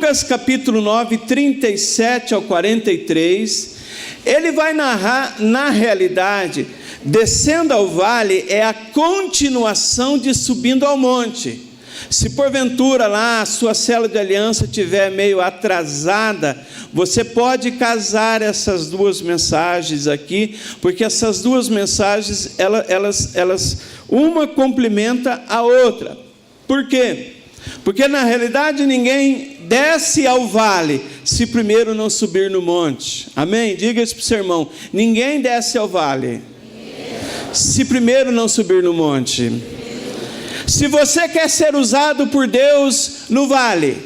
Lucas capítulo 9, 37 ao 43, ele vai narrar, na realidade, descendo ao vale é a continuação de subindo ao monte. Se porventura lá a sua célula de aliança estiver meio atrasada, você pode casar essas duas mensagens aqui, porque essas duas mensagens, elas uma complementa a outra. Por quê? Porque na realidade ninguém desce ao vale se primeiro não subir no monte. Amém? Diga isso para o seu irmão: ninguém desce ao vale se primeiro não subir no monte. Se você quer ser usado por Deus no vale,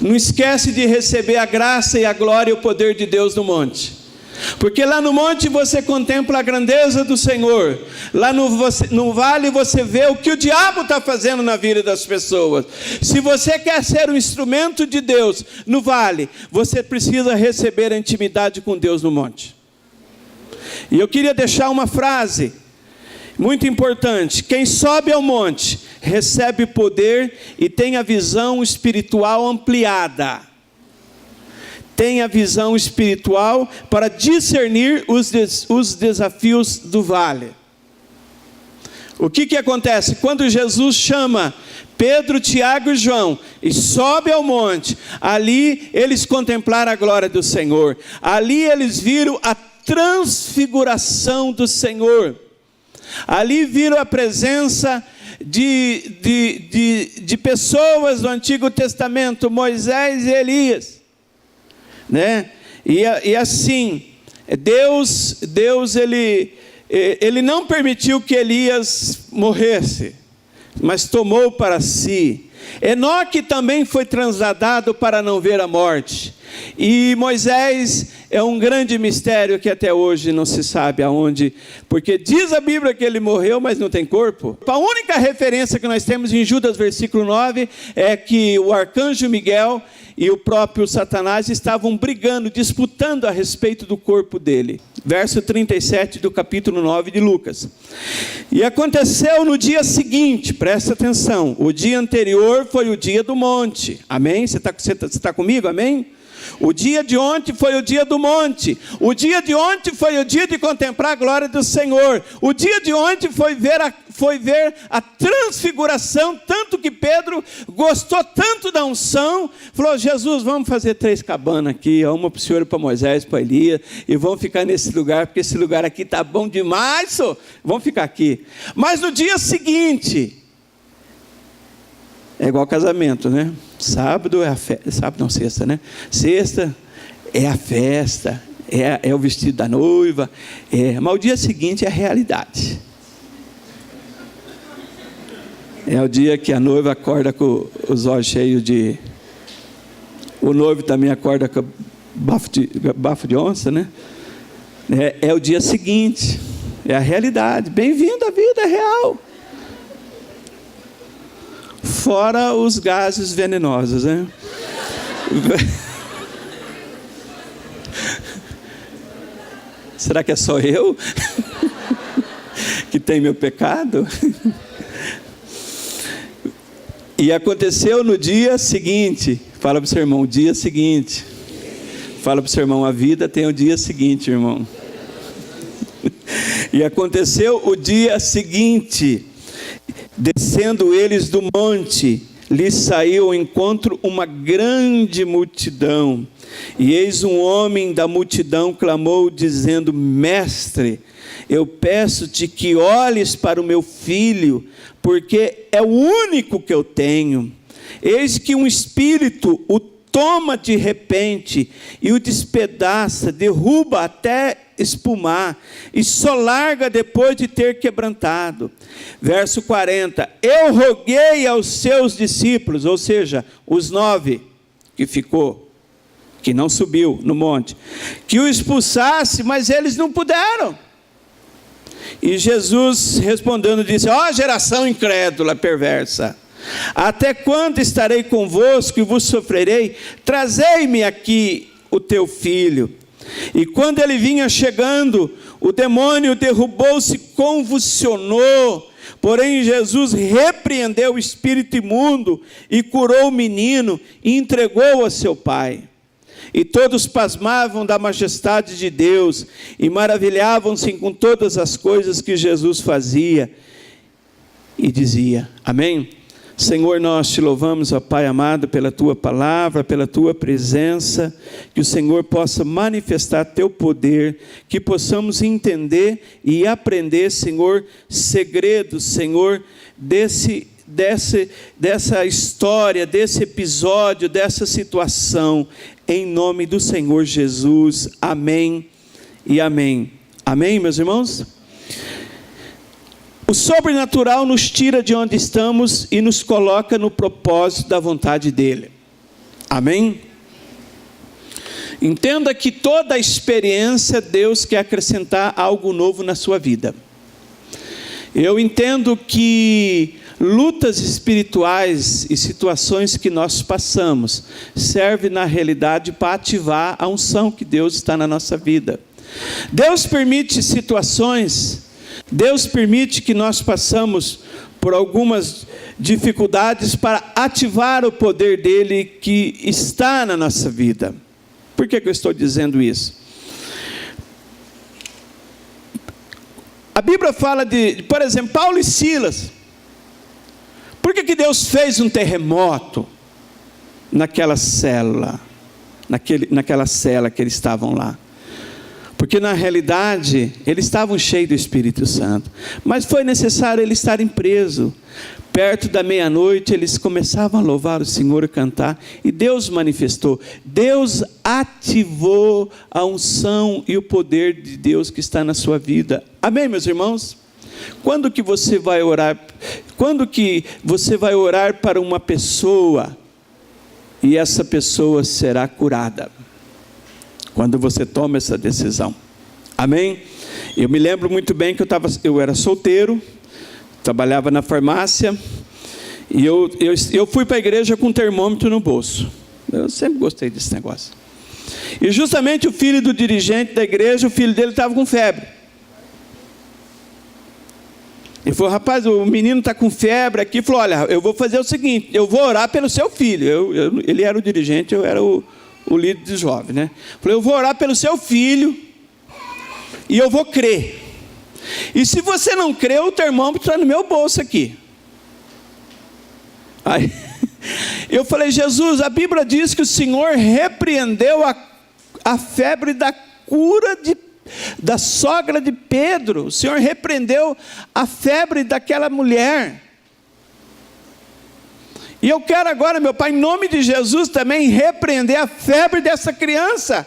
não esquece de receber a graça e a glória e o poder de Deus no monte. Porque lá no monte você contempla a grandeza do Senhor. Lá no vale você vê o que o diabo está fazendo na vida das pessoas. Se você quer ser um instrumento de Deus no vale, você precisa receber a intimidade com Deus no monte. E eu queria deixar uma frase muito importante: quem sobe ao monte recebe poder e tem a visão espiritual ampliada. Tem a visão espiritual para discernir os desafios do vale. O que acontece? Quando Jesus chama Pedro, Tiago e João e sobe ao monte, ali eles contemplaram a glória do Senhor. Ali eles viram a transfiguração do Senhor. Ali viram a presença de pessoas do Antigo Testamento, Moisés e Elias, né? E assim, Deus ele não permitiu que Elias morresse, mas tomou para si. Enoque também foi transladado para não ver a morte. E Moisés é um grande mistério que até hoje não se sabe aonde, porque diz a Bíblia que ele morreu, mas não tem corpo. A única referência que nós temos em Judas versículo 9 é que o arcanjo Miguel e o próprio Satanás estavam brigando, disputando a respeito do corpo dele. Verso 37 do capítulo 9 de Lucas. E aconteceu no dia seguinte, presta atenção, o dia anterior foi o dia do monte. Amém? Você está comigo? Amém? O dia de ontem foi o dia do monte. O dia de ontem foi o dia de contemplar a glória do Senhor. O dia de ontem foi ver a transfiguração, tanto que Pedro gostou tanto da unção, falou: Jesus, vamos fazer 3 cabanas aqui, uma para o Senhor, para Moisés, para Elias, e vamos ficar nesse lugar, porque esse lugar aqui está bom demais, senhor. Vamos ficar aqui. Mas no dia seguinte, é igual casamento, né? Sábado é a festa, sábado não, sexta, né? Sexta é a festa, é o vestido da noiva, mas o dia seguinte é a realidade. É o dia que a noiva acorda com os olhos cheios de... O noivo também acorda com bafo de onça, né? É o dia seguinte, é a realidade. Bem-vindo à vida real. Fora os gases venenosos, né? Será que é só eu que tem meu pecado? E aconteceu no dia seguinte. Fala para o seu irmão: o dia seguinte. Fala para o seu irmão: a vida tem o dia seguinte, irmão. E aconteceu o dia seguinte. Descendo eles do monte, lhes saiu ao encontro uma grande multidão. E eis um homem da multidão clamou, dizendo: Mestre, eu peço-te que olhes para o meu filho, porque é o único que eu tenho. Eis que um espírito o toma de repente e o despedaça, derruba até espumar, e só larga depois de ter quebrantado. Verso 40, eu roguei aos seus discípulos, ou seja, os 9 que ficou, que não subiu no monte, que o expulsasse, mas eles não puderam. E Jesus respondendo disse: ó geração incrédula, perversa, até quando estarei convosco e vos sofrerei? Trazei-me aqui o teu filho. E quando ele vinha chegando, o demônio derrubou-se, convulsionou, Porém, Jesus repreendeu o espírito imundo e curou o menino e entregou-o a seu pai. E todos pasmavam da majestade de Deus e maravilhavam-se com todas as coisas que Jesus fazia e dizia. Amém? Senhor, nós te louvamos, ó Pai amado, pela tua palavra, pela tua presença, que o Senhor possa manifestar teu poder, que possamos entender e aprender, Senhor, segredos, Senhor, dessa história, desse episódio, dessa situação, em nome do Senhor Jesus. Amém e amém. Amém, meus irmãos? O sobrenatural nos tira de onde estamos e nos coloca no propósito da vontade dele. Amém? Entenda que toda a experiência, Deus quer acrescentar algo novo na sua vida. Eu entendo que lutas espirituais e situações que nós passamos servem na realidade para ativar a unção que Deus está na nossa vida. Deus permite situações, Deus permite que nós passamos por algumas dificuldades para ativar o poder dele que está na nossa vida. Por que eu estou dizendo isso? A Bíblia fala por exemplo, Paulo e Silas. Por que Deus fez um terremoto naquela cela, naquela cela que eles estavam lá? Porque na realidade, eles estavam cheios do Espírito Santo. Mas foi necessário eles estarem presos. Perto da meia-noite, eles começavam a louvar o Senhor e cantar. E Deus manifestou. Deus ativou a unção e o poder de Deus que está na sua vida. Amém, meus irmãos? Quando que você vai orar? Quando que você vai orar para uma pessoa e essa pessoa será curada? Quando você toma essa decisão. Amém? Eu me lembro muito bem que eu era solteiro, trabalhava na farmácia, e eu fui para a igreja com um termômetro no bolso. Eu sempre gostei desse negócio. E justamente o filho do dirigente da igreja, o filho dele estava com febre. Ele falou: rapaz, o menino está com febre aqui. Ele falou: olha, eu vou fazer o seguinte, eu vou orar pelo seu filho. Ele era o dirigente, eu era o líder de jovem, né? Falei: eu vou orar pelo seu filho e eu vou crer. E se você não crer, o termômetro está no meu bolso aqui. Aí eu falei: Jesus, a Bíblia diz que o Senhor repreendeu a febre da cura da sogra de Pedro. O Senhor repreendeu a febre daquela mulher. E eu quero agora, meu Pai, em nome de Jesus também, repreender a febre dessa criança.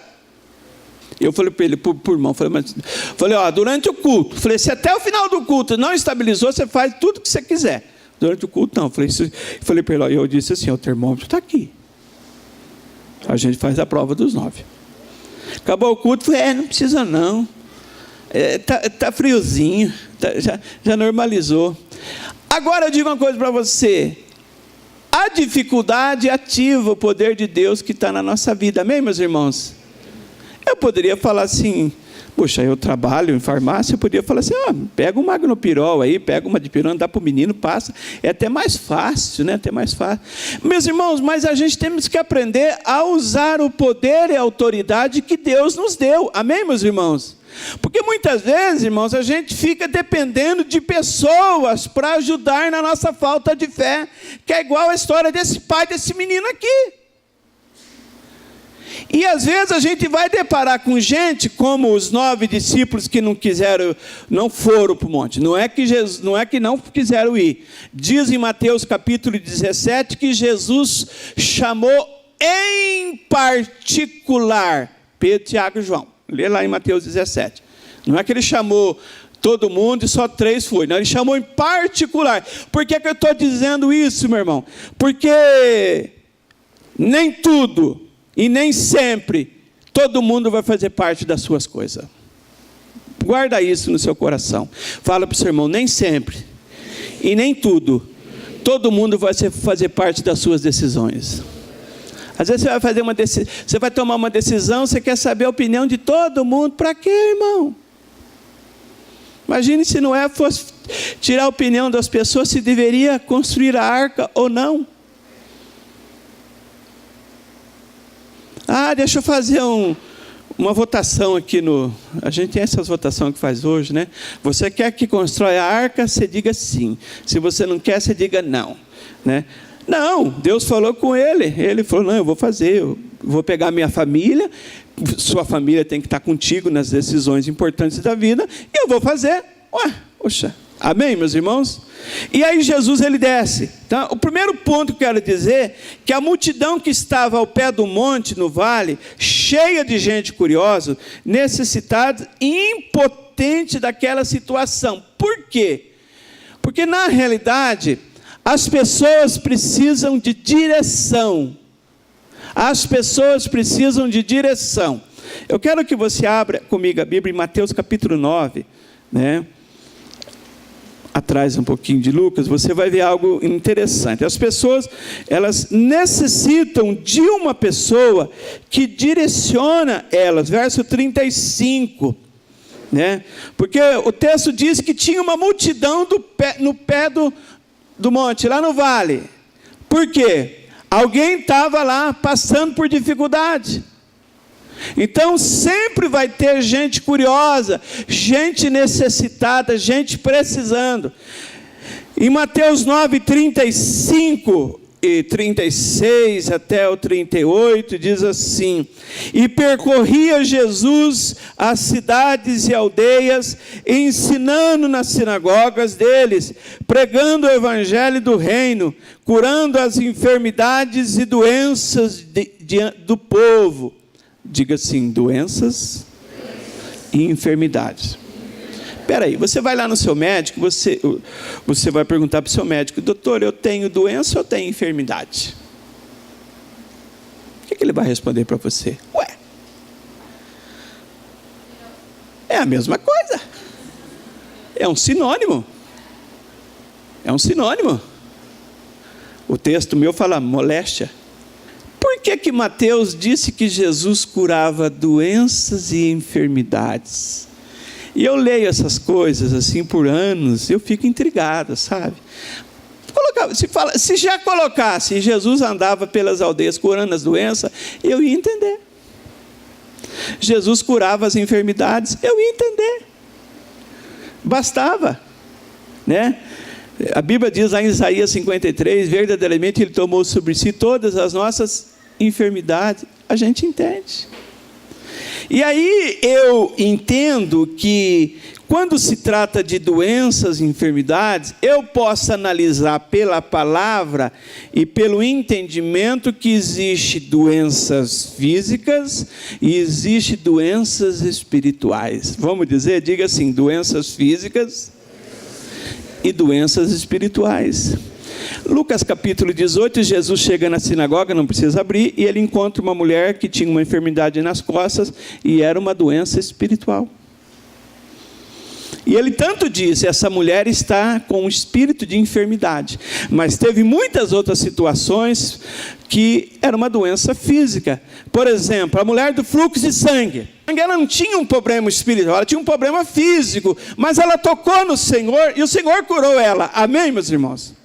Eu falei para ele, por irmão, falei, ó, durante o culto, falei, se até o final do culto não estabilizou, você faz tudo o que você quiser. Durante o culto não, falei para ele, ó, eu disse assim, o termômetro está aqui. A gente faz a prova dos 9. Acabou o culto, falei, não precisa não. Tá friozinho, já normalizou. Agora eu digo uma coisa para você. A dificuldade ativa o poder de Deus que está na nossa vida. Amém, meus irmãos? Eu poderia falar assim, poxa, eu trabalho em farmácia, eu poderia falar assim, pega um Magnopirol aí, pega uma dipirona, dá para o menino, passa. É até mais fácil, né? Até mais fácil. Meus irmãos, mas a gente temos que aprender a usar o poder e a autoridade que Deus nos deu. Amém, meus irmãos? Porque muitas vezes, irmãos, a gente fica dependendo de pessoas para ajudar na nossa falta de fé, que é igual a história desse pai, desse menino aqui. E às vezes a gente vai deparar com gente como os 9 discípulos que não foram para o monte. Não é que não quiseram ir. Diz em Mateus capítulo 17 que Jesus chamou em particular Pedro, Tiago e João. Lê lá em Mateus 17. Não é que ele chamou todo mundo e só 3 foi. Não, ele chamou em particular. Por que eu estou dizendo isso, meu irmão? Porque nem tudo e nem sempre todo mundo vai fazer parte das suas coisas. Guarda isso no seu coração. Fala para o seu irmão, nem sempre e nem tudo todo mundo vai fazer parte das suas decisões. Às vezes você vai tomar uma decisão, você quer saber a opinião de todo mundo. Para quê, irmão? Imagine se Noé tirar a opinião das pessoas se deveria construir a arca ou não. Deixa eu fazer uma votação aqui a gente tem essas votações que faz hoje, né? Você quer que constrói a arca, você diga sim. Se você não quer, você diga não, né? Não, Deus falou com ele. Ele falou, não, eu vou fazer, eu vou pegar minha família, sua família tem que estar contigo nas decisões importantes da vida, e eu vou fazer. Poxa, amém, meus irmãos? E aí Jesus, ele desce. Então, o primeiro ponto que eu quero dizer, que a multidão que estava ao pé do monte, no vale, cheia de gente curiosa, necessitada, impotente daquela situação. Por quê? Porque na realidade, as pessoas precisam de direção. As pessoas precisam de direção. Eu quero que você abra comigo a Bíblia em Mateus capítulo 9, né? Atrás um pouquinho de Lucas, você vai ver algo interessante. As pessoas, elas necessitam de uma pessoa que direciona elas. Verso 35, né? Porque o texto diz que tinha uma multidão no pé do monte, lá no vale. Por quê? Alguém estava lá passando por dificuldade. Então sempre vai ter gente curiosa, gente necessitada, gente precisando. Em Mateus 9, 35 e 36 até o 38, diz assim: e percorria Jesus as cidades e aldeias, ensinando nas sinagogas deles, pregando o evangelho do reino, curando as enfermidades e doenças do povo. Diga assim, doenças e enfermidades. Espera aí, você vai lá no seu médico, você vai perguntar para o seu médico: doutor, eu tenho doença ou tenho enfermidade? O que ele vai responder para você? É a mesma coisa. É um sinônimo. É um sinônimo. O texto meu fala moléstia. Por que Mateus disse que Jesus curava doenças e enfermidades? E eu leio essas coisas assim por anos, eu fico intrigado, sabe? Se já colocasse Jesus andava pelas aldeias curando as doenças, eu ia entender. Jesus curava as enfermidades, eu ia entender. Bastava, né? A Bíblia diz lá em Isaías 53, verdadeiramente Ele tomou sobre si todas as nossas enfermidades. A gente entende. E aí eu entendo que quando se trata de doenças e enfermidades, eu posso analisar pela palavra e pelo entendimento que existe doenças físicas e existe doenças espirituais. Vamos dizer, diga assim, doenças físicas e doenças espirituais. Lucas capítulo 18, Jesus chega na sinagoga, não precisa abrir, e ele encontra uma mulher que tinha uma enfermidade nas costas e era uma doença espiritual. E ele tanto disse, essa mulher está com um espírito de enfermidade, mas teve muitas outras situações que era uma doença física. Por exemplo, a mulher do fluxo de sangue. Ela não tinha um problema espiritual, ela tinha um problema físico, mas ela tocou no Senhor e o Senhor curou ela. Amém, meus irmãos?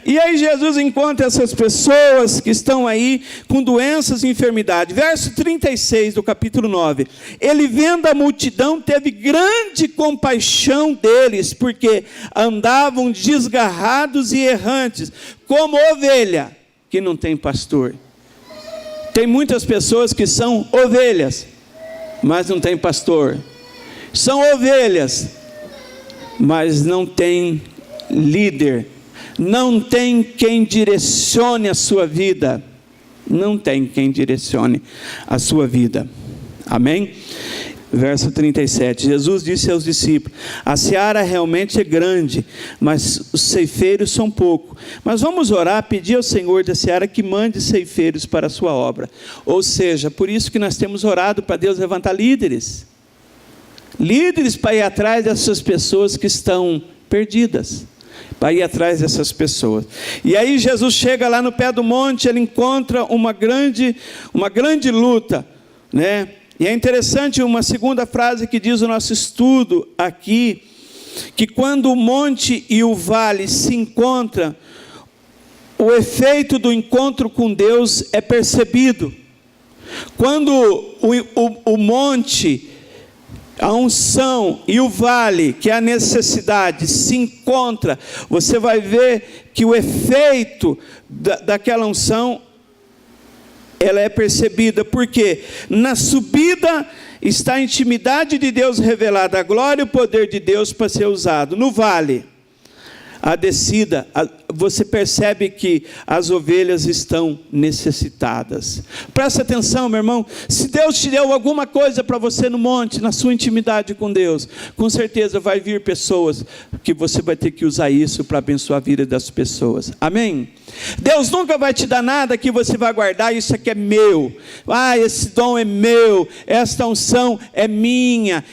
E aí Jesus encontra essas pessoas que estão aí com doenças e enfermidades. Verso 36 do capítulo 9. Ele, vendo a multidão, teve grande compaixão deles, porque andavam desgarrados e errantes, como ovelha que não tem pastor. Tem muitas pessoas que são ovelhas, mas não tem pastor. São ovelhas, mas não tem líder. Não tem quem direcione a sua vida. Não tem quem direcione a sua vida. Amém? Verso 37. Jesus disse aos discípulos: a seara realmente é grande, mas os ceifeiros são poucos. Mas vamos orar, pedir ao Senhor da seara que mande ceifeiros para a sua obra. Ou seja, por isso que nós temos orado para Deus levantar líderes. Líderes para ir atrás dessas pessoas que estão perdidas. Para ir atrás dessas pessoas. E aí Jesus chega lá no pé do monte, ele encontra uma grande luta, né? E é interessante uma segunda frase que diz o nosso estudo aqui, que quando o monte e o vale se encontram, o efeito do encontro com Deus é percebido. Quando o monte, a unção e o vale, que é a necessidade, se encontra, você vai ver que o efeito daquela unção, ela é percebida, porque na subida está a intimidade de Deus revelada, a glória e o poder de Deus para ser usado. No vale, a descida, você percebe que as ovelhas estão necessitadas. Presta atenção, meu irmão, se Deus te deu alguma coisa para você no monte, na sua intimidade com Deus, com certeza vai vir pessoas que você vai ter que usar isso para abençoar a vida das pessoas. Amém? Deus nunca vai te dar nada que você vai guardar, isso aqui é meu, esse dom é meu, esta unção é minha,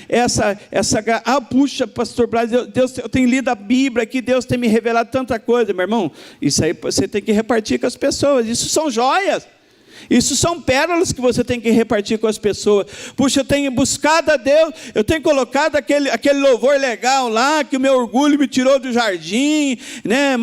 puxa, pastor Braz, Deus, eu tenho lido a Bíblia aqui, Deus tem me revelado tanta coisa, meu irmão, isso aí você tem que repartir com as pessoas, isso são joias, isso são pérolas que você tem que repartir com as pessoas. Puxa, eu tenho buscado a Deus, eu tenho colocado aquele louvor legal lá, que o meu orgulho me tirou do jardim, né?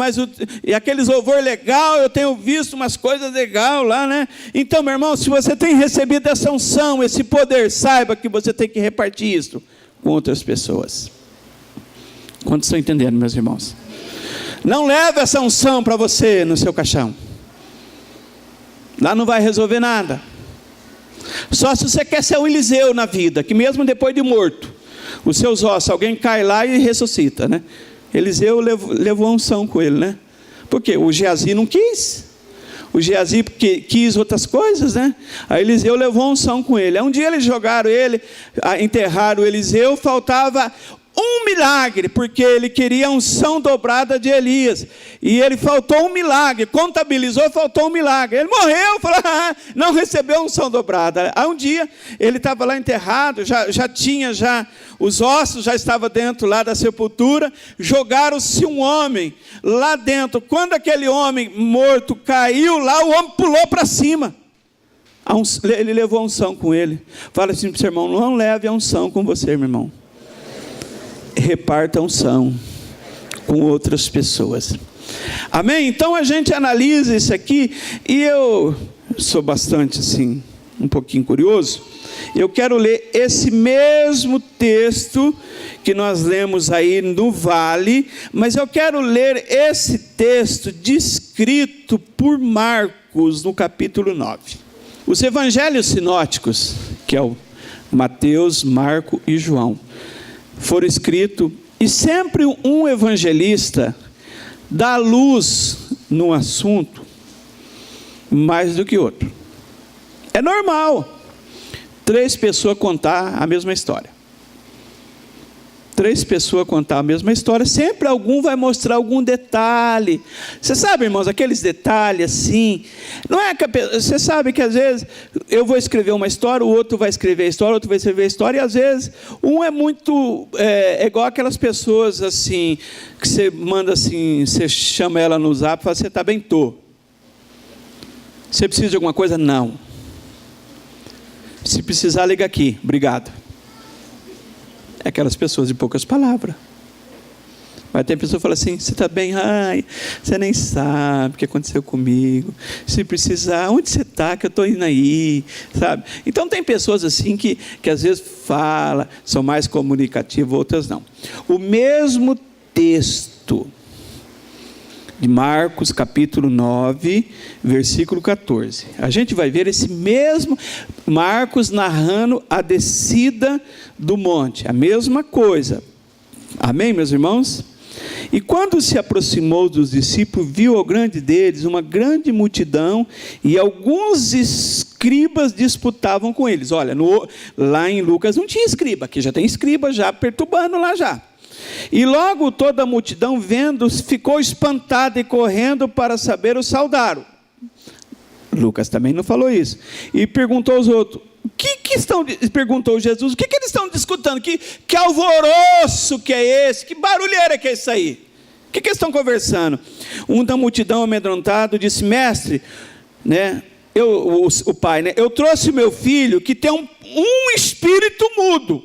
E aquele louvor legal, eu tenho visto umas coisas legais lá, né? Então, meu irmão, se você tem recebido essa unção, esse poder, saiba que você tem que repartir isso com outras pessoas. Quantos estão entendendo, meus irmãos? Não leve essa unção para você no seu caixão. Lá não vai resolver nada. Só se você quer ser o Eliseu na vida, que mesmo depois de morto, os seus ossos, alguém cai lá e ressuscita, né? Eliseu levou a unção com ele, né? Porque o Geazi não quis. O Geazi quis outras coisas, né? Aí Eliseu levou a unção com ele. Aí um dia eles jogaram ele, enterraram o Eliseu, faltava um milagre, porque ele queria a unção dobrada de Elias, e ele faltou um milagre, contabilizou, faltou um milagre, ele morreu, falou, não recebeu a unção dobrada. Aí um dia, ele estava lá enterrado, já tinha os ossos já estavam dentro lá da sepultura, jogaram-se um homem lá dentro, quando aquele homem morto caiu lá, o homem pulou para cima, ele levou a unção com ele. Fala assim para o seu irmão, não leve a unção com você, meu irmão. Reparta a unção com outras pessoas. Amém? Então a gente analisa isso aqui, e eu sou bastante assim, um pouquinho curioso. Eu quero ler esse mesmo texto que nós lemos aí no vale, mas eu quero ler esse texto descrito por Marcos no capítulo 9. Os evangelhos sinóticos, que é o Mateus, Marcos e João, foram escritos, e sempre um evangelista dá luz num assunto mais do que outro. É normal 3 pessoas contar a mesma história. 3 pessoas contar a mesma história, sempre algum vai mostrar algum detalhe. Você sabe, irmãos, aqueles detalhes assim, não é que você sabe que às vezes eu vou escrever uma história, o outro vai escrever a história, o outro vai escrever a história, e às vezes um é muito, igual aquelas pessoas assim, que você manda assim, você chama ela no zap e fala, você está bem, tô. Você precisa de alguma coisa? Não. Se precisar, liga aqui, obrigado. Aquelas pessoas de poucas palavras. Vai ter pessoa que fala assim, você está bem? Ai, você nem sabe o que aconteceu comigo. Se precisar, onde você está, que eu estou indo aí, sabe? Então tem pessoas assim que às vezes falam, são mais comunicativas, outras não. O mesmo texto de Marcos capítulo 9, versículo 14. A gente vai ver esse mesmo Marcos narrando a descida do monte, a mesma coisa. Amém, meus irmãos? E quando se aproximou dos discípulos, viu ao grande deles uma grande multidão, e alguns escribas disputavam com eles. Olha, lá em Lucas não tinha escriba, aqui já tem escriba já perturbando lá já. E logo toda a multidão, vendo, ficou espantada e correndo para saber, o saudaram. Lucas também não falou isso. E perguntou aos outros, perguntou Jesus, o que eles estão discutindo? Que alvoroço que é esse? Que barulheira que é isso aí? O que eles estão conversando? Um da multidão, amedrontado, disse, mestre, né, o pai, né, eu trouxe meu filho que tem um espírito mudo.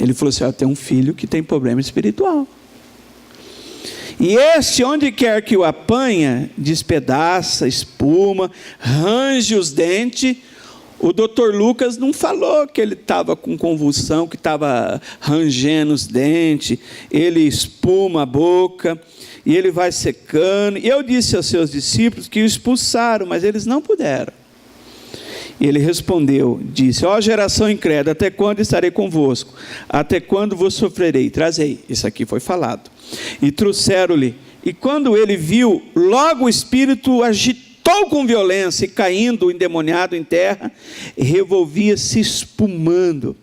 Ele falou assim: tem um filho que tem problema espiritual. E este, onde quer que o apanha, despedaça, espuma, range os dentes. O doutor Lucas não falou que ele estava com convulsão, que estava rangendo os dentes, ele espuma a boca, e ele vai secando. E eu disse aos seus discípulos que o expulsaram, mas eles não puderam. E ele respondeu, disse: ó geração incrédula, até quando estarei convosco? Até quando vos sofrerei? Trazei. Isso aqui foi falado. E trouxeram-lhe. E quando ele viu, logo o espírito agitou com violência, e caindo endemoniado em terra, revolvia-se espumando.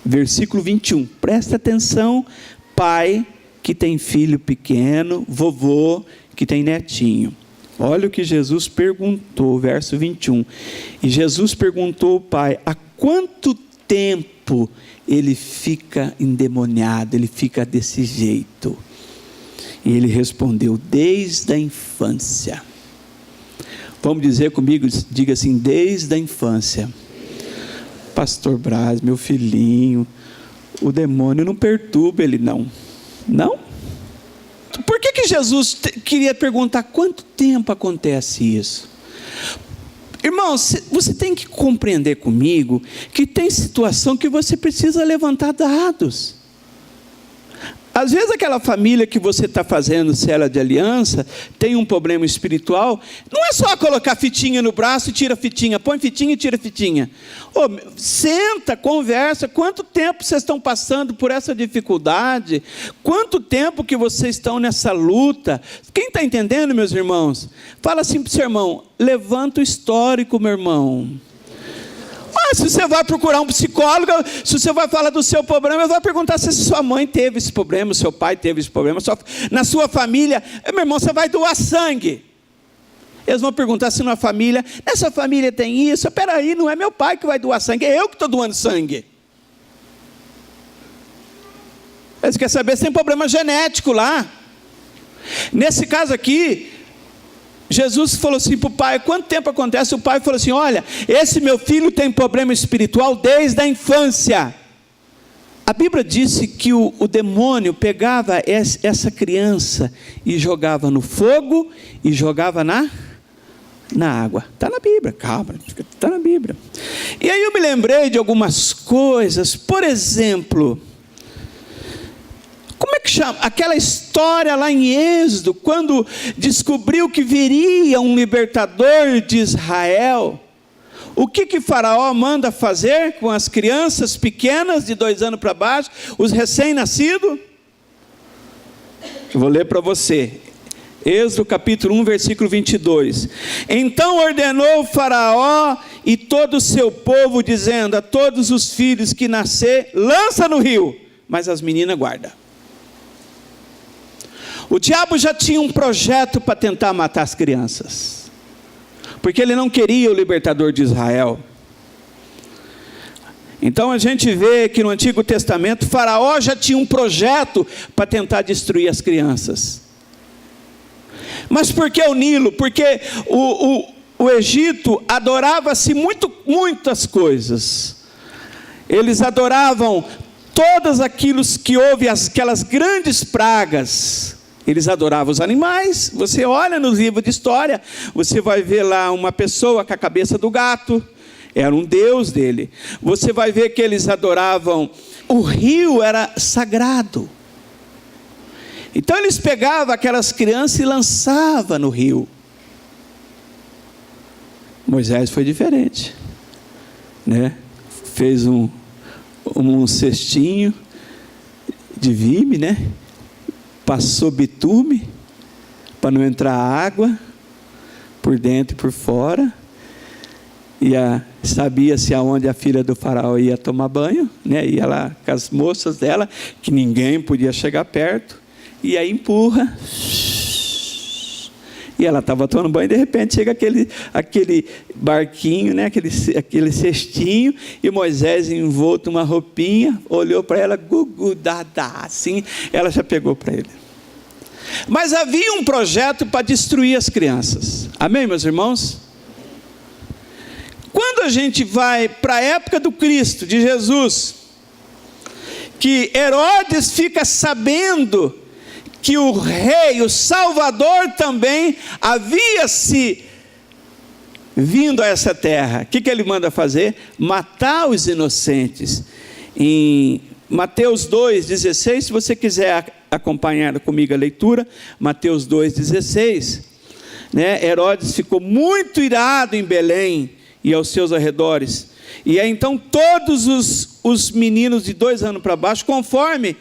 Versículo 21. Presta atenção, pai que tem filho pequeno, vovô que tem netinho. Olha o que Jesus perguntou, verso 21. E Jesus perguntou ao pai: há quanto tempo ele fica endemoniado, ele fica desse jeito? E ele respondeu: desde a infância. Vamos dizer comigo, diga assim: desde a infância. Pastor Braz, meu filhinho, o demônio não perturba ele não. Não? Por que Jesus queria perguntar quanto tempo acontece isso? Irmãos, você tem que compreender comigo que tem situação que você precisa levantar dados. Às vezes aquela família que você está fazendo célula de aliança tem um problema espiritual. Não é só colocar fitinha no braço e tira fitinha, põe fitinha e tira fitinha. Senta, conversa. Quanto tempo vocês estão passando por essa dificuldade? Quanto tempo que vocês estão nessa luta? Quem está entendendo, meus irmãos? Fala assim para o seu irmão: levanta o histórico, meu irmão. Se você vai procurar um psicólogo, se você vai falar do seu problema, ele vai perguntar se sua mãe teve esse problema, seu pai teve esse problema, na sua família. Meu irmão, você vai doar sangue. Eles vão perguntar se na família, nessa família tem isso. Espera aí, não é meu pai que vai doar sangue, é eu que estou doando sangue. Eles querem saber se tem problema genético lá. Nesse caso aqui, Jesus falou assim para o pai: quanto tempo acontece? O pai falou assim: olha, esse meu filho tem problema espiritual desde a infância. A Bíblia disse que o demônio pegava essa criança e jogava no fogo e jogava na água. Está na Bíblia, calma, está na Bíblia. E aí eu me lembrei de algumas coisas. Por exemplo, como é que chama? Aquela história lá em Êxodo, quando descobriu que viria um libertador de Israel. O que Faraó manda fazer com as crianças pequenas de 2 anos para baixo, os recém-nascidos? Eu vou ler para você. Êxodo capítulo 1, versículo 22. Então ordenou Faraó e todo o seu povo, dizendo: a todos os filhos que nascer, lança no rio, mas as meninas guarda. O diabo já tinha um projeto para tentar matar as crianças, porque ele não queria o libertador de Israel. Então a gente vê que no Antigo Testamento, Faraó já tinha um projeto para tentar destruir as crianças. Mas por que o Nilo? Porque o Egito adorava-se muitas coisas. Eles adoravam todas aqueles que houve, aquelas grandes pragas. Eles adoravam os animais. Você olha nos livros de história, você vai ver lá uma pessoa com a cabeça do gato, era um deus dele. Você vai ver que eles adoravam, o rio era sagrado. Então eles pegavam aquelas crianças e lançavam no rio. Moisés foi diferente, né? Fez um cestinho de vime, né? Passou bitume para não entrar água por dentro e por fora. E sabia-se aonde a filha do faraó ia tomar banho, né? Ia lá com as moças dela, que ninguém podia chegar perto. E aí empurra. E ela estava tomando banho, e de repente chega aquele barquinho, né? aquele cestinho, e Moisés envolto uma roupinha, olhou para ela, gugu, dada, assim, ela já pegou para ele. Mas havia um projeto para destruir as crianças. Amém, meus irmãos? Quando a gente vai para a época do Cristo, de Jesus, que Herodes fica sabendo que o rei, o Salvador também havia se vindo a essa terra. O que ele manda fazer? Matar os inocentes. Em Mateus 2,16, se você quiser acompanhar comigo a leitura, Mateus 2,16, né? Herodes ficou muito irado em Belém e aos seus arredores, e aí então todos os meninos de 2 anos para baixo, conforme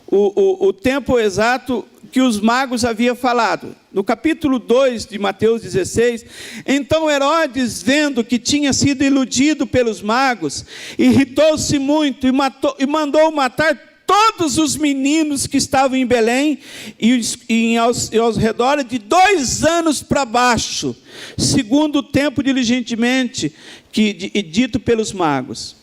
o tempo exato que os magos haviam falado, no capítulo 2 de Mateus 16, então Herodes, vendo que tinha sido iludido pelos magos, irritou-se muito e mandou matar todos os meninos que estavam em Belém e aos redores de 2 anos para baixo, segundo o tempo diligentemente dito pelos magos.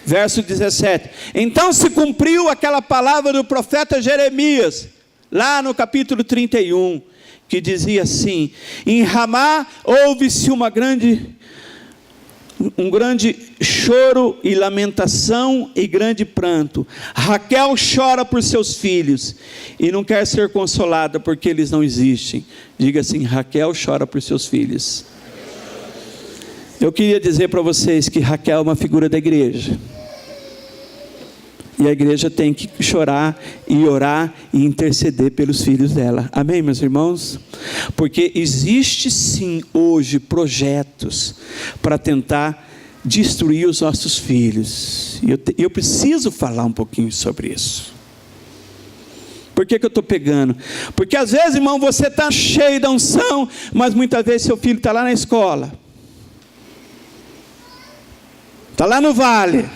Verso 17, então se cumpriu aquela palavra do profeta Jeremias, lá no capítulo 31, que dizia assim: em Ramá houve-se um grande choro e lamentação e grande pranto. Raquel chora por seus filhos e não quer ser consolada porque eles não existem. Diga assim: Raquel chora por seus filhos. Eu queria dizer para vocês que Raquel é uma figura da igreja. E a igreja tem que chorar e orar e interceder pelos filhos dela. Amém, meus irmãos? Porque existe sim hoje projetos para tentar destruir os nossos filhos. E eu preciso falar um pouquinho sobre isso. Por que eu estou pegando? Porque às vezes, irmão, você está cheio da unção, mas muitas vezes seu filho está lá na escola. Está lá no vale.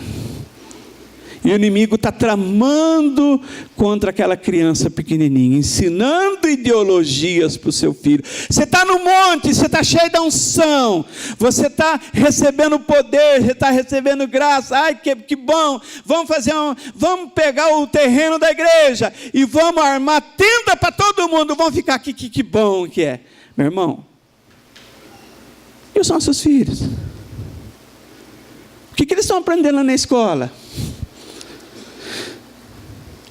E o inimigo está tramando contra aquela criança pequenininha, ensinando ideologias para o seu filho. Você está no monte, você está cheio da unção, você está recebendo poder, você está recebendo graça. Ai, que bom! Vamos pegar o terreno da igreja e vamos armar tenda para todo mundo. Vamos ficar aqui, que bom que é, meu irmão. E os nossos filhos? O que eles estão aprendendo lá na escola?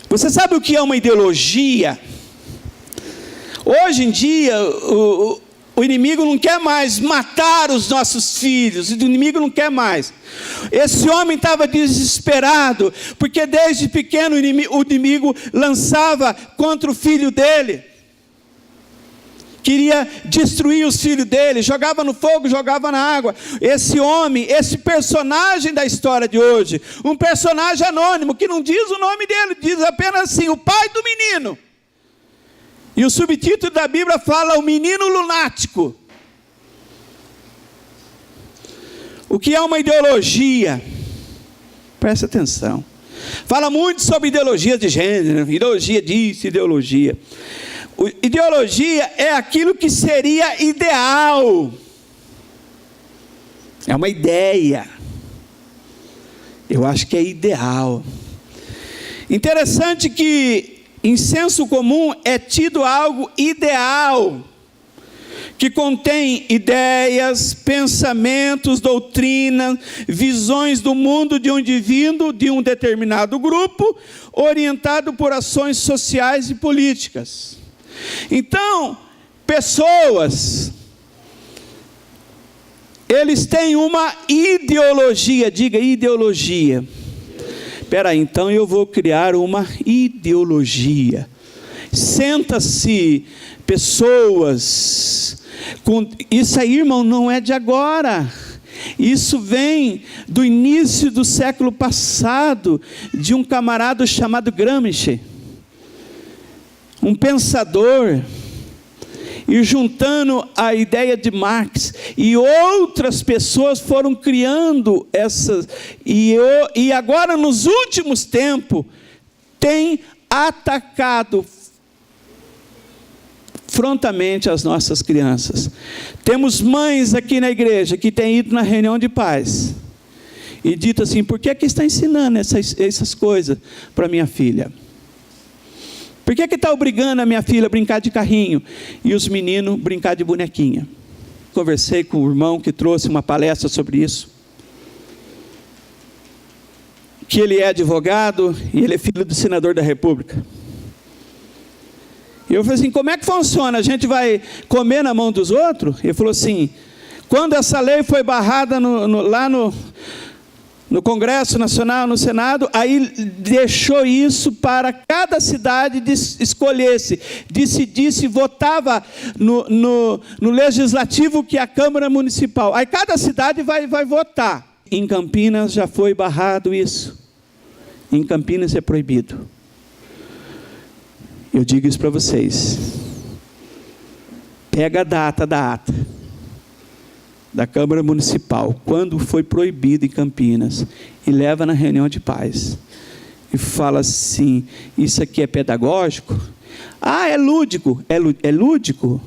Você sabe o que é uma ideologia? Hoje em dia, o inimigo não quer mais matar os nossos filhos, o inimigo não quer mais. Esse homem estava desesperado, porque desde pequeno o inimigo lançava contra o filho dele. Queria destruir os filhos dele, jogava no fogo, jogava na água. Esse homem, esse personagem da história de hoje, um personagem anônimo, que não diz o nome dele, diz apenas assim: o pai do menino. E o subtítulo da Bíblia fala: o menino lunático. O que é uma ideologia? Presta atenção. Fala muito sobre ideologia de gênero, ideologia disso, ideologia. Ideologia é aquilo que seria ideal. É uma ideia. Eu acho que é ideal. Interessante que em senso comum é tido algo ideal, que contém ideias, pensamentos, doutrinas, visões do mundo de um indivíduo, de um determinado grupo, orientado por ações sociais e políticas. Então, pessoas, eles têm uma ideologia. Diga ideologia. Espera aí, então eu vou criar uma ideologia. Senta-se pessoas isso aí, irmão, não é de agora. Isso vem do início do século passado, de um camarada chamado Gramsci, um pensador, e juntando a ideia de Marx, e outras pessoas foram criando essas, e agora nos últimos tempos, tem atacado frontamente as nossas crianças. Temos mães aqui na igreja que têm ido na reunião de pais, e dito assim: por que está ensinando essas coisas para minha filha? Por que está obrigando a minha filha a brincar de carrinho e os meninos brincar de bonequinha? Conversei com o irmão que trouxe uma palestra sobre isso. que ele é advogado e ele é filho do senador da República. E eu falei assim, como é que funciona? A gente vai comer na mão dos outros? Ele falou assim, quando essa lei foi barrada lá no Congresso Nacional, no Senado, aí deixou isso para cada cidade escolhesse, decidisse, votava no legislativo, que é a Câmara Municipal. Aí cada cidade vai votar. Em Campinas já foi barrado isso. Em Campinas é proibido. Eu digo isso para vocês. Pega a data da ata da Câmara Municipal, quando foi proibido em Campinas, e leva na reunião de paz. E fala assim, isso aqui é pedagógico? Ah, é lúdico. É lúdico?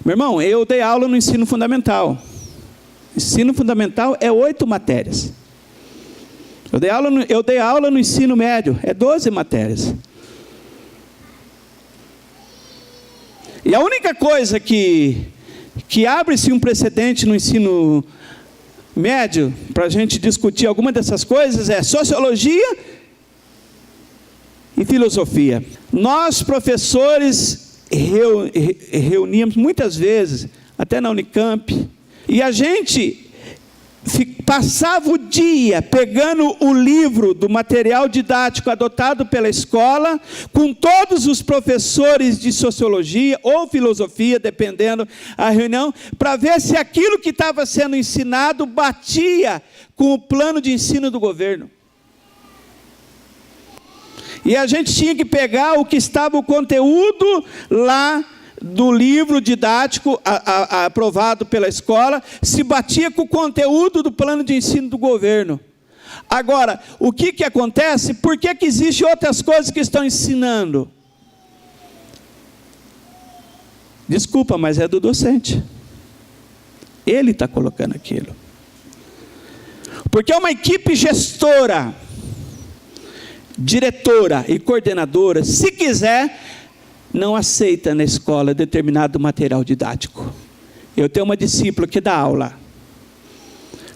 Meu irmão, eu dei aula no ensino fundamental. Ensino fundamental é 8 matérias. Eu dei aula no ensino médio, é 12 matérias. E a única coisa que abre-se um precedente no ensino médio, para a gente discutir alguma dessas coisas, é sociologia e filosofia. Nós, professores, reuníamos muitas vezes, até na Unicamp, e a gente passava o dia pegando o livro do material didático adotado pela escola, com todos os professores de sociologia ou filosofia, dependendo a reunião, para ver se aquilo que estava sendo ensinado batia com o plano de ensino do governo. E a gente tinha que pegar o que estava o conteúdo lá do livro didático aprovado pela escola, se batia com o conteúdo do plano de ensino do governo. Agora, o que acontece? Por que existem outras coisas que estão ensinando? Desculpa, mas é do docente. Ele está colocando aquilo. Porque uma equipe gestora, diretora e coordenadora, se quiser, não aceita na escola determinado material didático. Eu tenho uma discípula que dá aula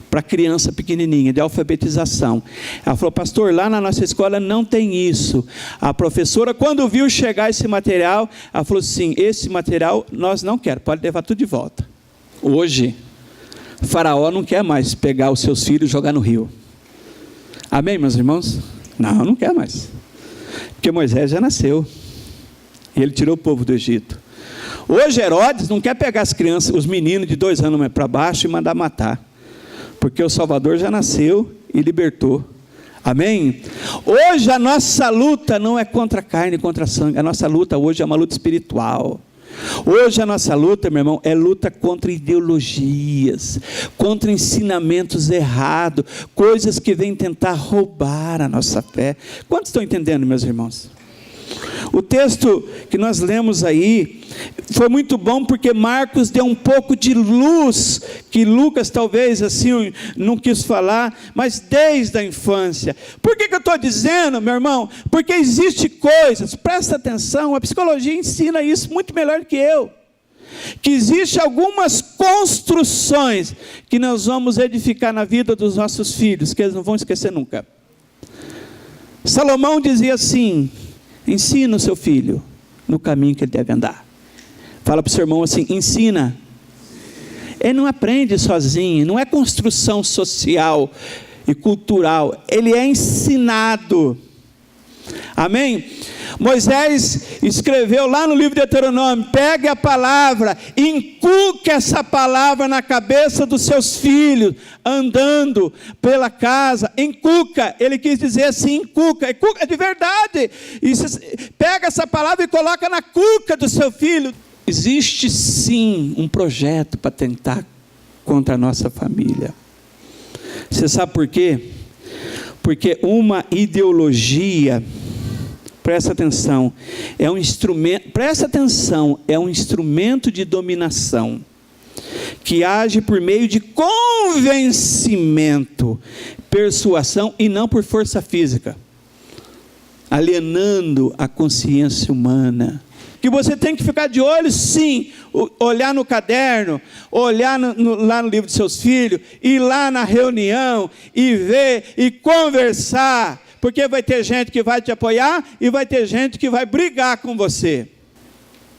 para criança pequenininha, de alfabetização. Ela falou, pastor, lá na nossa escola não tem isso. A professora, quando viu chegar esse material, ela falou assim, esse material nós não queremos, pode levar tudo de volta. Hoje, Faraó não quer mais pegar os seus filhos e jogar no rio. Amém, meus irmãos? Não quer mais. Porque Moisés já nasceu. E ele tirou o povo do Egito. Hoje Herodes não quer pegar as crianças, os meninos de 2 anos para baixo e mandar matar. Porque o Salvador já nasceu e libertou. Amém? Hoje a nossa luta não é contra a carne e contra a sangue. A nossa luta hoje é uma luta espiritual. Hoje a nossa luta, meu irmão, é luta contra ideologias, contra ensinamentos errados, coisas que vêm tentar roubar a nossa fé. Quantos estão entendendo, meus irmãos? O texto que nós lemos aí foi muito bom, porque Marcos deu um pouco de luz, que Lucas talvez assim não quis falar, mas desde a infância. Por que eu estou dizendo, meu irmão? Porque existe coisas, presta atenção, a psicologia ensina isso muito melhor que eu, que existe algumas construções que nós vamos edificar na vida dos nossos filhos, que eles não vão esquecer nunca. Salomão dizia assim, ensina o seu filho no caminho que ele deve andar. Fala para o seu irmão assim, ensina. Ele não aprende sozinho, não é construção social e cultural, ele é ensinado. Amém? Moisés escreveu lá no livro de Deuteronômio, pegue a palavra, inculque essa palavra na cabeça dos seus filhos, andando pela casa, inculca, ele quis dizer assim, inculca é de verdade, pega essa palavra e coloca na cuca do seu filho. Existe sim um projeto para tentar contra a nossa família. Você sabe por quê? Porque uma ideologia, presta atenção, é um instrumento de dominação, que age por meio de convencimento, persuasão e não por força física, alienando a consciência humana que você tem que ficar de olho, sim, olhar no caderno, olhar lá no livro de seus filhos, ir lá na reunião e ver e conversar, porque vai ter gente que vai te apoiar e vai ter gente que vai brigar com você.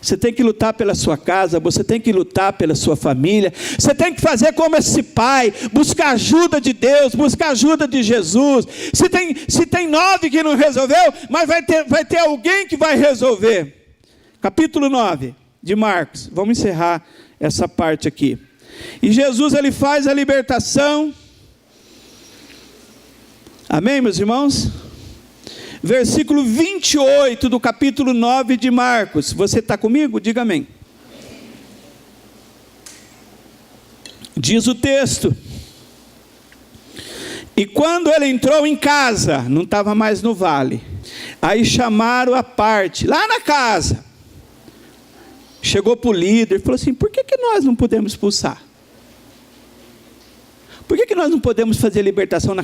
Você tem que lutar pela sua casa, você tem que lutar pela sua família, você tem que fazer como esse pai, buscar ajuda de Deus, buscar ajuda de Jesus. Se tem 9 que não resolveu, mas vai ter alguém que vai resolver. Capítulo 9 de Marcos, vamos encerrar essa parte aqui. E Jesus, ele faz a libertação. Amém, meus irmãos? Versículo 28 do capítulo 9 de Marcos. Você está comigo? Diga amém. Diz o texto: e quando ele entrou em casa, não estava mais no vale, aí chamaram à parte, lá na casa, chegou para o líder e falou assim: por que nós não podemos expulsar? Por que nós não podemos fazer libertação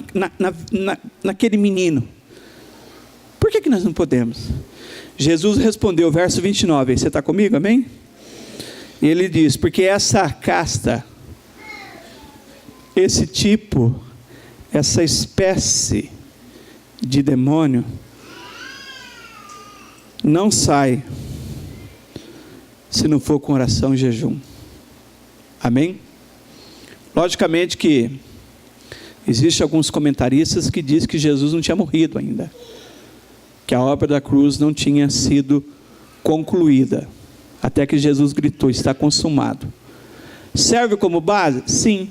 naquele menino? Por que nós não podemos? Jesus respondeu, verso 29, você está comigo, amém? E ele diz: porque essa casta, esse tipo, essa espécie de demônio, não sai, se não for com oração e jejum. Amém? Logicamente que existem alguns comentaristas que dizem que Jesus não tinha morrido ainda, que a obra da cruz não tinha sido concluída, até que Jesus gritou: está consumado. Serve como base? Sim.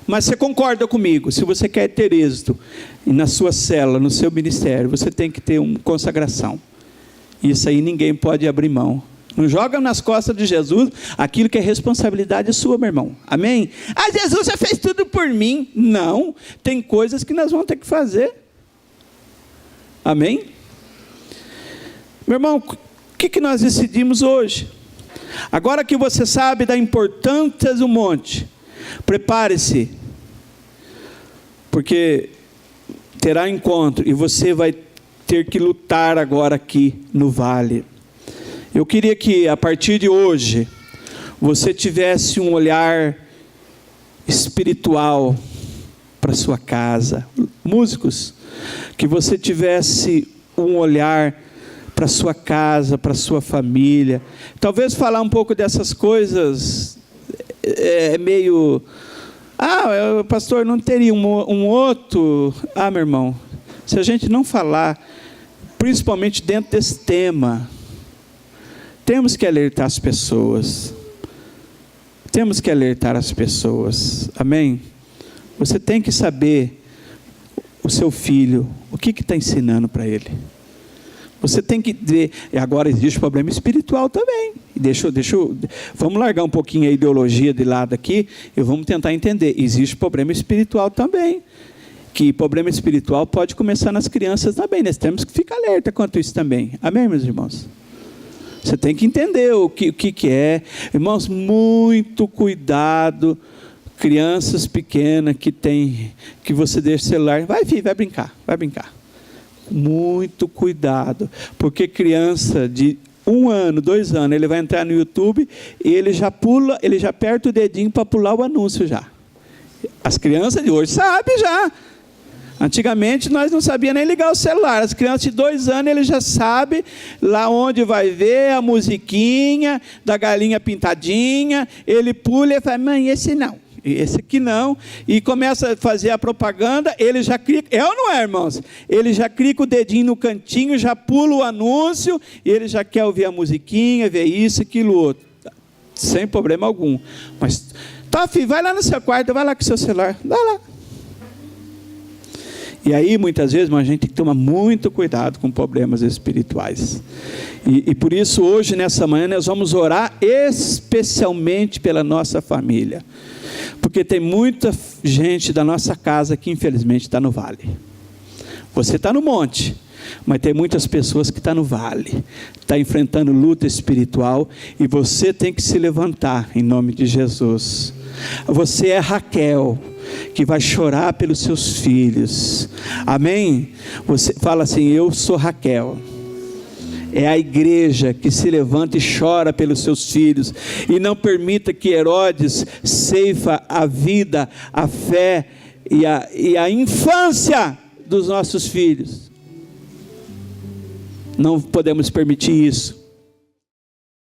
Mas você concorda comigo, se você quer ter êxito na sua célula, no seu ministério, você tem que ter uma consagração. Isso aí ninguém pode abrir mão. Não joga nas costas de Jesus aquilo que é responsabilidade sua, meu irmão. Amém? Ah, Jesus já fez tudo por mim. Não, tem coisas que nós vamos ter que fazer. Amém? Meu irmão, o que nós decidimos hoje? Agora que você sabe da importância do monte, prepare-se, porque terá encontro e você vai ter que lutar agora aqui no vale. Eu queria que a partir de hoje você tivesse um olhar espiritual para sua casa. Músicos, que você tivesse um olhar para sua casa, para sua família. Talvez falar um pouco dessas coisas é meio... pastor, não teria um outro... meu irmão, se a gente não falar, principalmente dentro desse tema, temos que alertar as pessoas. Temos que alertar as pessoas. Amém? Você tem que saber o seu filho, o que está ensinando para ele. Você tem que ver. E agora existe problema espiritual também. Vamos largar um pouquinho a ideologia de lado aqui e vamos tentar entender. Existe problema espiritual também. Que problema espiritual pode começar nas crianças também. Nós temos que ficar alerta quanto a isso também. Amém, meus irmãos? Você tem que entender o que é. Irmãos, muito cuidado. Crianças pequenas que você deixa o celular. Vai, filho, vai brincar. Muito cuidado. Porque criança de 1 ano, 2 anos, ele vai entrar no YouTube e ele já aperta o dedinho para pular o anúncio já. As crianças de hoje sabem já. Antigamente nós não sabíamos nem ligar o celular. As crianças de 2 anos, ele já sabe lá onde vai ver a musiquinha da galinha pintadinha. Ele pula e fala: mãe, esse não, esse aqui não. E começa a fazer a propaganda. Ele já clica, ou não é, irmãos? Ele já clica o dedinho no cantinho, já pula o anúncio, e ele já quer ouvir a musiquinha, ver isso, aquilo, outro. Sem problema algum. Mas, tá, filho, vai lá no seu quarto, vai lá com o seu celular, vai lá. E aí, muitas vezes, a gente tem que tomar muito cuidado com problemas espirituais. E por isso, hoje, nessa manhã, nós vamos orar especialmente pela nossa família. Porque tem muita gente da nossa casa que, infelizmente, está no vale. Você está no monte, mas tem muitas pessoas que estão no vale. Está enfrentando luta espiritual e você tem que se levantar em nome de Jesus. Você é Raquel, que vai chorar pelos seus filhos. Amém? Você fala assim: eu sou Raquel. É a igreja que se levanta e chora pelos seus filhos, e não permita que Herodes ceifa a vida, a fé e a infância dos nossos filhos. Não podemos permitir isso.